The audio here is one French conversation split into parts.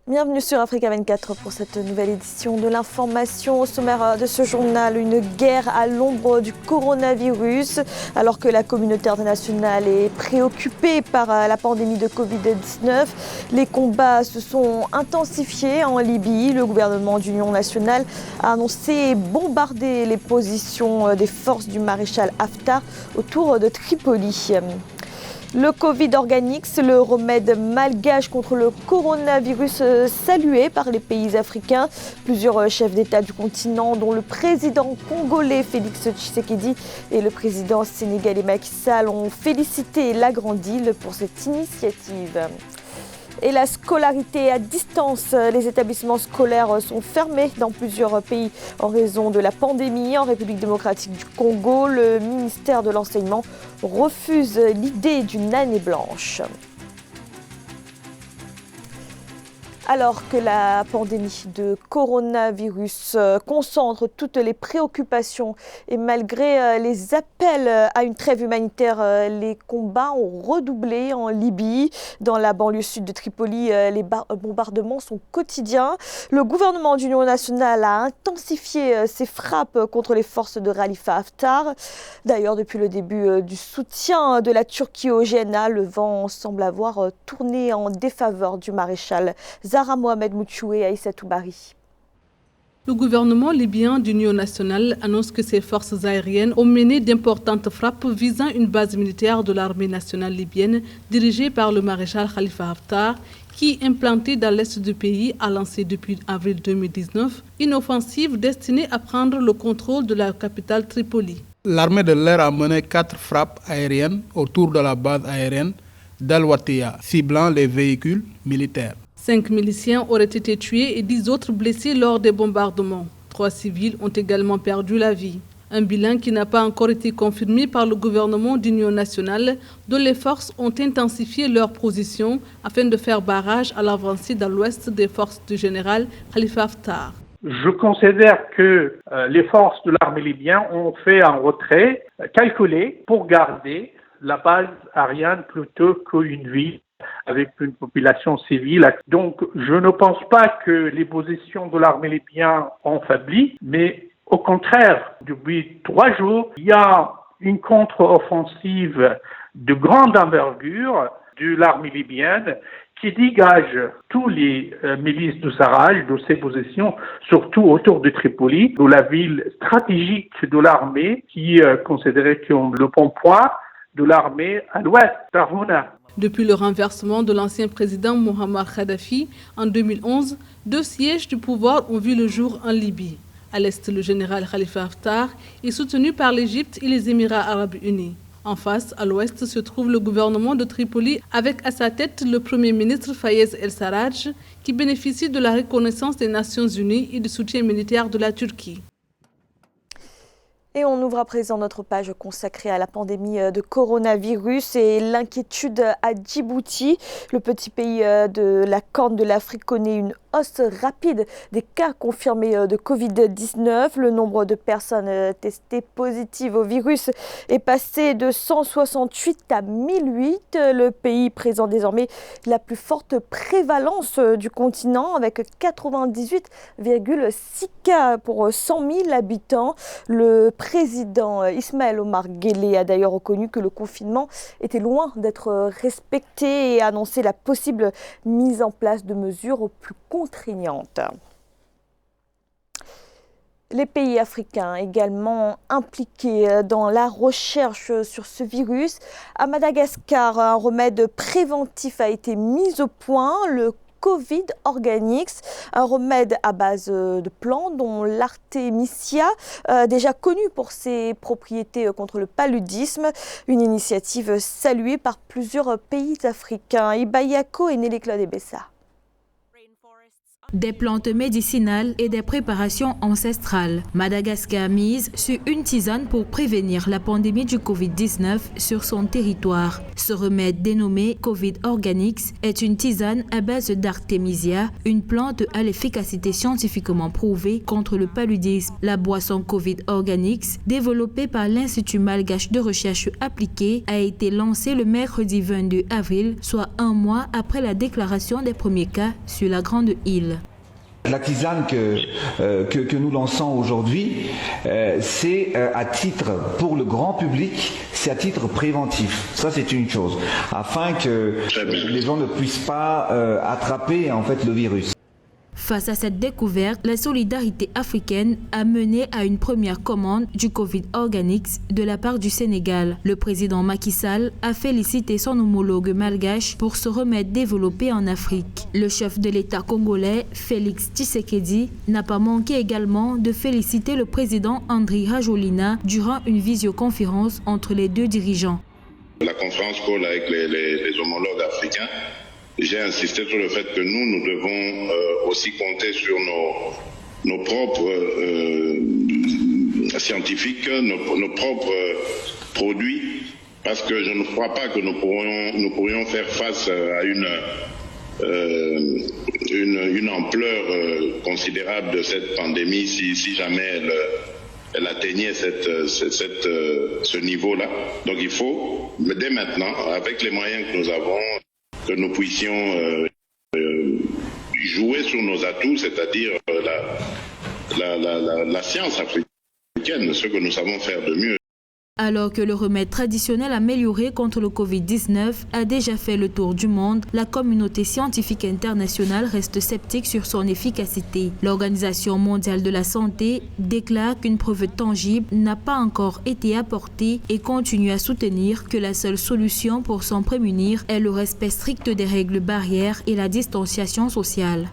Bienvenue sur Africa 24 pour cette nouvelle édition de l'information. Au sommaire de ce journal, une guerre à l'ombre du coronavirus. Alors que la communauté internationale est préoccupée par la pandémie de Covid-19, les combats se sont intensifiés en Libye. Le gouvernement d'union nationale a annoncé bombarder les positions des forces du maréchal Haftar autour de Tripoli. Le Covid Organix, le remède malgache contre le coronavirus salué par les pays africains. Plusieurs chefs d'État du continent, dont le président congolais Félix Tshisekedi et le président sénégalais Macky Sall, ont félicité la Grande Île pour cette initiative. Et la scolarité à distance, les établissements scolaires sont fermés dans plusieurs pays en raison de la pandémie. En République démocratique du Congo, le ministère de l'Enseignement refuse l'idée d'une année blanche. Alors que la pandémie de coronavirus concentre toutes les préoccupations et malgré les appels à une trêve humanitaire, les combats ont redoublé en Libye. Dans la banlieue sud de Tripoli, les bombardements sont quotidiens. Le gouvernement d'union nationale a intensifié ses frappes contre les forces de Khalifa Haftar. D'ailleurs, depuis le début du soutien de la Turquie au GNA, le vent semble avoir tourné en défaveur du maréchal Zahra Mohamed Mouchou et Aïssatou Bari. Le gouvernement libyen d'union nationale annonce que ses forces aériennes ont mené d'importantes frappes visant une base militaire de l'armée nationale libyenne dirigée par le maréchal Khalifa Haftar, qui, implantée dans l'est du pays, a lancé depuis avril 2019 une offensive destinée à prendre le contrôle de la capitale Tripoli. L'armée de l'air a mené 4 frappes aériennes autour de la base aérienne d'Al-Watiya, ciblant les véhicules militaires. 5 miliciens auraient été tués et 10 autres blessés lors des bombardements. 3 civils ont également perdu la vie. Un bilan qui n'a pas encore été confirmé par le gouvernement d'union nationale, dont les forces ont intensifié leur position afin de faire barrage à l'avancée dans l'ouest des forces du général Khalifa Haftar. Je considère que les forces de l'armée libyenne ont fait un retrait calculé pour garder la base aérienne plutôt qu'une ville avec une population civile. Donc, je ne pense pas que les positions de l'armée libyenne ont faibli, mais au contraire, depuis 3 jours, il y a une contre-offensive de grande envergure de l'armée libyenne qui dégage tous les milices de Sarraj de ces positions, surtout autour de Tripoli, de la ville stratégique de l'armée qui est considérée comme le pont-point de l'armée à l'ouest, Tarhouna. Depuis le renversement de l'ancien président Mohamed Kadhafi en 2011, 2 sièges du pouvoir ont vu le jour en Libye. À l'est, le général Khalifa Haftar est soutenu par l'Égypte et les Émirats arabes unis. En face, à l'ouest, se trouve le gouvernement de Tripoli avec à sa tête le premier ministre Fayez El-Sarraj qui bénéficie de la reconnaissance des Nations unies et du soutien militaire de la Turquie. Et on ouvre à présent notre page consacrée à la pandémie de coronavirus et l'inquiétude à Djibouti. Le petit pays de la Corne de l'Afrique connaît une hausse rapide des cas confirmés de Covid-19. Le nombre de personnes testées positives au virus est passé de 168 à 1008. Le pays présente désormais la plus forte prévalence du continent avec 98,6 cas pour 100 000 habitants. Le président Ismaël Omar Guelleh a d'ailleurs reconnu que le confinement était loin d'être respecté et a annoncé la possible mise en place de mesures plus contraignantes. Les pays africains également impliqués dans la recherche sur ce virus. À Madagascar, un remède préventif a été mis au point, le Covid Organix, un remède à base de plantes dont l'Artemisia, déjà connu pour ses propriétés contre le paludisme, une initiative saluée par plusieurs pays africains. Ibayako et Nelly Claude Bessa. des plantes médicinales et des préparations ancestrales. Madagascar mise sur une tisane pour prévenir la pandémie du Covid-19 sur son territoire. Ce remède dénommé Covid Organics est une tisane à base d'Artemisia, une plante à l'efficacité scientifiquement prouvée contre le paludisme. La boisson Covid Organics, développée par l'Institut malgache de recherche appliquée, a été lancée le mercredi 22 avril, soit un mois après la déclaration des premiers cas sur la Grande Île. La tisane que nous lançons aujourd'hui, c'est à titre pour le grand public, c'est à titre préventif. Ça, c'est une chose, afin que les gens ne puissent pas attraper en fait le virus. Face à cette découverte, la solidarité africaine a mené à une première commande du Covid Organics de la part du Sénégal. Le président Macky Sall a félicité son homologue malgache pour ce remède développé en Afrique. Le chef de l'État congolais, Félix Tshisekedi, n'a pas manqué également de féliciter le président Andry Rajoelina durant une visioconférence entre les deux dirigeants. La conférence call avec les homologues africains, j'ai insisté sur le fait que nous devons aussi compter sur nos propres scientifiques, nos propres produits, parce que je ne crois pas que nous pourrions faire face à une ampleur considérable de cette pandémie si jamais elle atteignait ce niveau-là. Donc il faut, dès maintenant, avec les moyens que nous avons, que nous puissions jouer sur nos atouts, c'est-à-dire la science africaine, ce que nous savons faire de mieux. Alors que le remède traditionnel amélioré contre le Covid-19 a déjà fait le tour du monde, la communauté scientifique internationale reste sceptique sur son efficacité. L'Organisation mondiale de la santé déclare qu'une preuve tangible n'a pas encore été apportée et continue à soutenir que la seule solution pour s'en prémunir est le respect strict des règles barrières et la distanciation sociale.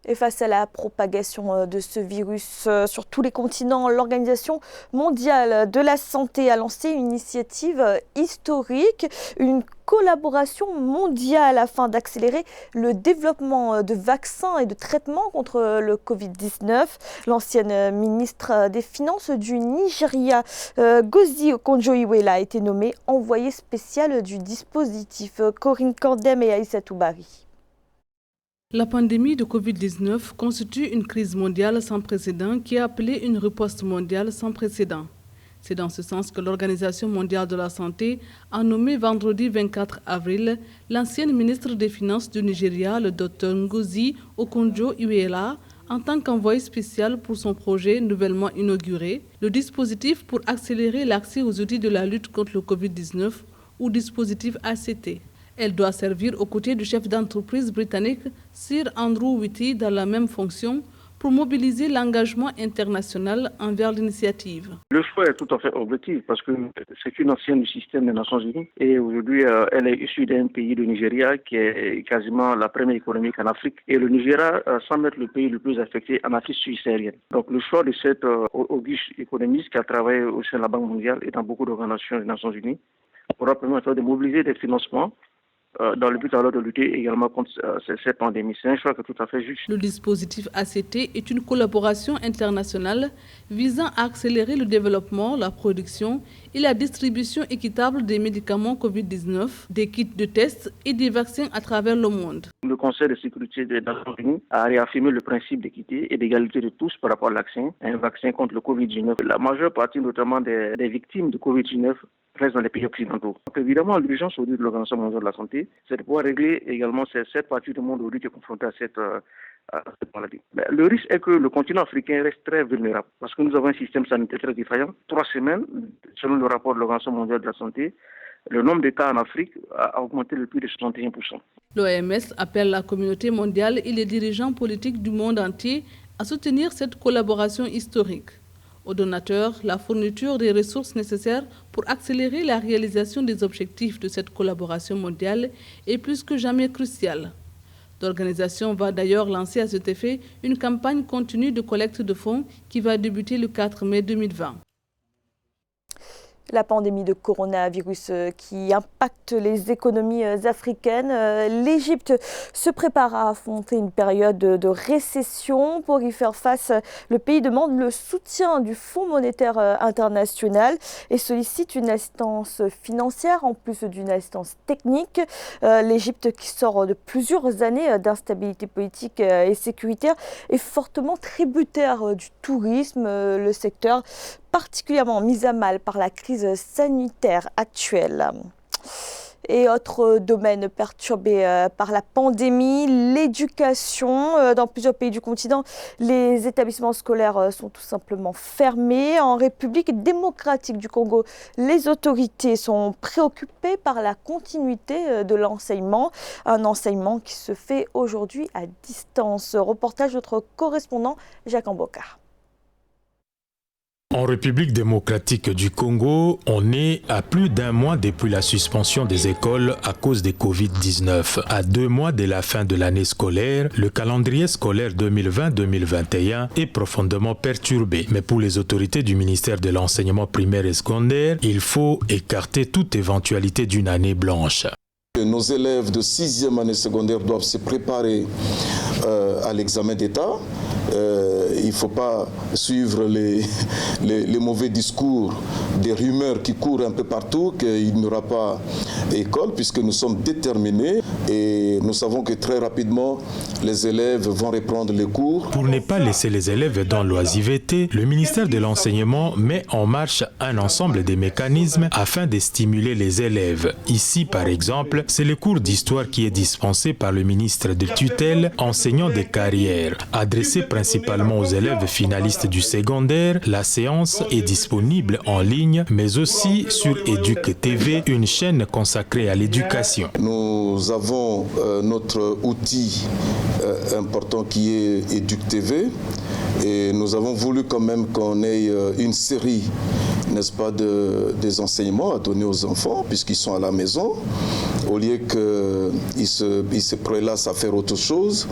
Et face à la propagation de ce virus sur tous les continents, l'Organisation mondiale de la santé a lancé une initiative historique, une collaboration mondiale afin d'accélérer le développement de vaccins et de traitements contre le Covid-19. L'ancienne ministre des Finances du Nigeria, Ngozi Okonjo-Iweala, a été nommée envoyée spéciale du dispositif. Corinne Cordem et Aïssatou Bari. La pandémie de Covid-19 constitue une crise mondiale sans précédent qui a appelé une riposte mondiale sans précédent. C'est dans ce sens que l'Organisation mondiale de la santé a nommé vendredi 24 avril l'ancienne ministre des Finances du Nigeria, le Dr Ngozi Okonjo-Iweala, en tant qu'envoyé spécial pour son projet nouvellement inauguré, le dispositif pour accélérer l'accès aux outils de la lutte contre le Covid-19 ou dispositif ACT. Elle doit servir aux côtés du chef d'entreprise britannique Sir Andrew Whitty dans la même fonction pour mobiliser l'engagement international envers l'initiative. Le choix est tout à fait objectif parce que c'est une ancienne du système des Nations Unies et aujourd'hui elle est issue d'un pays, le Nigeria, qui est quasiment la première économie en Afrique. Et le Nigeria semble être le pays le plus affecté en Afrique subsaharienne. Donc le choix de cette auguste économiste qui a travaillé au sein de la Banque mondiale et dans beaucoup d'organisations des Nations Unies pourra permettre de mobiliser des financements dans le but alors de lutter également contre cette pandémie. C'est un choix qui est tout à fait juste. Le dispositif ACT est une collaboration internationale visant à accélérer le développement, la production et la distribution équitable des médicaments Covid-19, des kits de tests et des vaccins à travers le monde. Le Conseil de sécurité des Nations Unies a réaffirmé le principe d'équité et d'égalité de tous par rapport à un vaccin contre le Covid-19. La majeure partie notamment des victimes de Covid-19 reste dans les pays occidentaux. Donc évidemment, l'urgence aujourd'hui de l'Organisation mondiale de la santé, c'est de pouvoir régler également cette partie du monde aujourd'hui qui est confrontée à cette maladie. Mais le risque est que le continent africain reste très vulnérable parce que nous avons un système sanitaire très défaillant. 3 semaines, selon le rapport de l'Organisation mondiale de la santé, le nombre de cas en Afrique a augmenté de plus de 61%. L'OMS appelle la communauté mondiale et les dirigeants politiques du monde entier à soutenir cette collaboration historique. Aux donateurs, la fourniture des ressources nécessaires pour accélérer la réalisation des objectifs de cette collaboration mondiale est plus que jamais cruciale. L'organisation va d'ailleurs lancer à cet effet une campagne continue de collecte de fonds qui va débuter le 4 mai 2020. La pandémie de coronavirus qui impacte les économies africaines. L'Égypte se prépare à affronter une période de récession. Pour y faire face, le pays demande le soutien du Fonds monétaire international et sollicite une assistance financière en plus d'une assistance technique. L'Égypte, qui sort de plusieurs années d'instabilité politique et sécuritaire, est fortement tributaire du tourisme, le secteur particulièrement mis à mal par la crise sanitaire actuelle. Et autre domaine perturbé par la pandémie, l'éducation. Dans plusieurs pays du continent, les établissements scolaires sont tout simplement fermés. En République démocratique du Congo, les autorités sont préoccupées par la continuité de l'enseignement. Un enseignement qui se fait aujourd'hui à distance. Reportage de notre correspondant Jacques Amboka. En République démocratique du Congo, on est à plus d'un mois depuis la suspension des écoles à cause des Covid-19. À 2 mois de la fin de l'année scolaire, le calendrier scolaire 2020-2021 est profondément perturbé. Mais pour les autorités du ministère de l'enseignement primaire et secondaire, il faut écarter toute éventualité d'une année blanche. Nos élèves de 6e année secondaire doivent se préparer à l'examen d'État. Il ne faut pas suivre les mauvais discours, des rumeurs qui courent un peu partout, qu'il n'y aura pas école, puisque nous sommes déterminés et nous savons que très rapidement, les élèves vont reprendre les cours. Pour ne pas laisser les élèves dans l'oisiveté, le ministère de l'Enseignement met en marche un ensemble de mécanismes afin de stimuler les élèves. Ici, par exemple, c'est le cours d'histoire qui est dispensé par le ministre de tutelle, enseignant des carrières. Adressé principalement aux élèves finalistes du secondaire, la séance est disponible en ligne, mais aussi sur Éduc TV, une chaîne consacrée à l'éducation. Nous avons notre outil important qui est Éduc TV et nous avons voulu quand même qu'on ait une série, n'est-ce pas, des enseignements à donner aux enfants puisqu'ils sont à la maison. Au lieu qu'ils se prélassent à faire autre chose,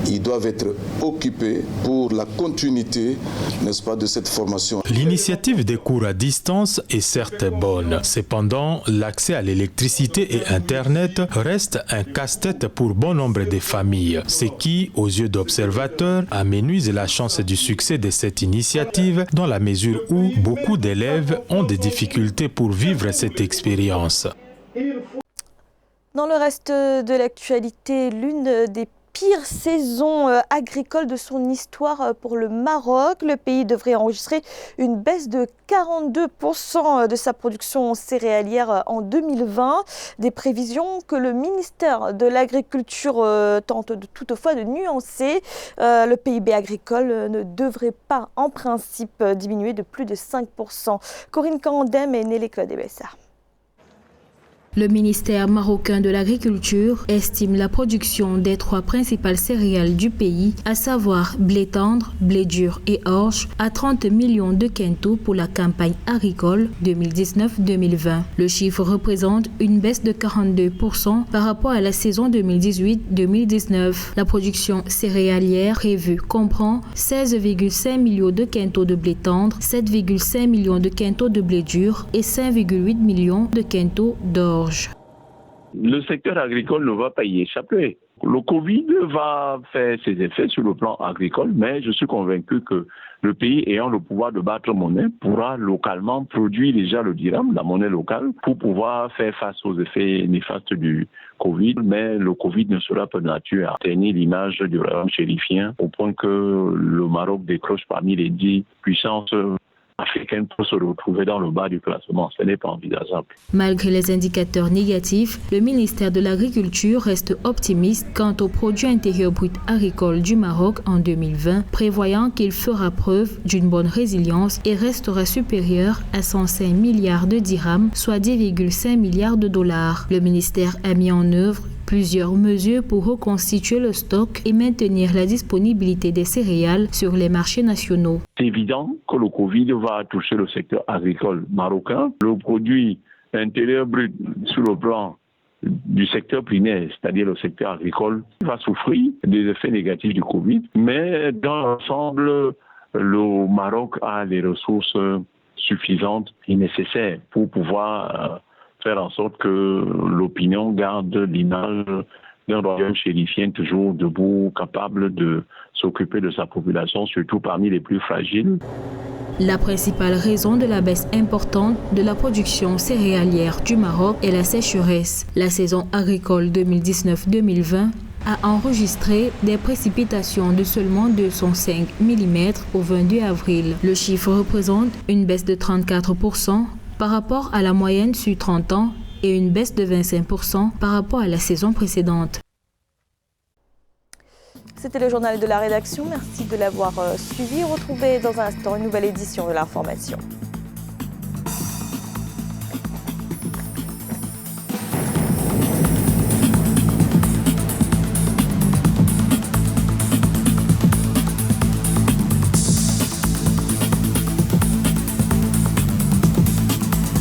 ils doivent être occupés pour la continuité, n'est-ce pas, de cette formation. L'initiative des cours à distance est certes bonne. Cependant, l'accès à l'électricité et Internet reste un casse-tête pour bon nombre de familles, ce qui, aux yeux d'observateurs, amenuise la chance du succès de cette initiative dans la mesure où beaucoup d'élèves ont des difficultés pour vivre cette expérience. Dans le reste de l'actualité, l'une des pire saison agricole de son histoire pour le Maroc. Le pays devrait enregistrer une baisse de 42% de sa production céréalière en 2020. Des prévisions que le ministère de l'Agriculture tente toutefois de nuancer. Le PIB agricole ne devrait pas en principe diminuer de plus de 5%. Corinne Kandem et Nelly Claude Bessa. Le ministère marocain de l'Agriculture estime la production des 3 principales céréales du pays, à savoir blé tendre, blé dur et orge, à 30 millions de quintaux pour la campagne agricole 2019-2020. Le chiffre représente une baisse de 42% par rapport à la saison 2018-2019. La production céréalière prévue comprend 16,5 millions de quintaux de blé tendre, 7,5 millions de quintaux de blé dur et 5,8 millions de quintaux d'orge. Le secteur agricole ne va pas y échapper. Le Covid va faire ses effets sur le plan agricole, mais je suis convaincu que le pays ayant le pouvoir de battre monnaie pourra localement produire déjà le dirham, la monnaie locale, pour pouvoir faire face aux effets néfastes du Covid. Mais le Covid ne sera pas de nature à atteindre l'image du royaume chérifien au point que le Maroc décroche parmi les 10 puissances africaine pour se retrouver dans le bas du classement. Ce n'est pas envisageable. Malgré les indicateurs négatifs, le ministère de l'Agriculture reste optimiste quant au produit intérieur brut agricole du Maroc en 2020, prévoyant qu'il fera preuve d'une bonne résilience et restera supérieur à 105 milliards de dirhams, soit 10,5 milliards de dollars. Le ministère a mis en œuvre plusieurs mesures pour reconstituer le stock et maintenir la disponibilité des céréales sur les marchés nationaux. C'est évident que le Covid va toucher le secteur agricole marocain. Le produit intérieur brut sur le plan du secteur primaire, c'est-à-dire le secteur agricole, va souffrir des effets négatifs du Covid. Mais dans l'ensemble, le Maroc a les ressources suffisante et nécessaire pour pouvoir faire en sorte que l'opinion garde l'image d'un royaume chérifien toujours debout, capable de s'occuper de sa population, surtout parmi les plus fragiles. La principale raison de la baisse importante de la production céréalière du Maroc est la sécheresse. La saison agricole 2019-2020 a enregistré des précipitations de seulement 205 mm au 22 avril. Le chiffre représente une baisse de 34% par rapport à la moyenne sur 30 ans et une baisse de 25% par rapport à la saison précédente. C'était le journal de la rédaction. Merci de l'avoir suivi. Retrouvez dans un instant une nouvelle édition de l'information.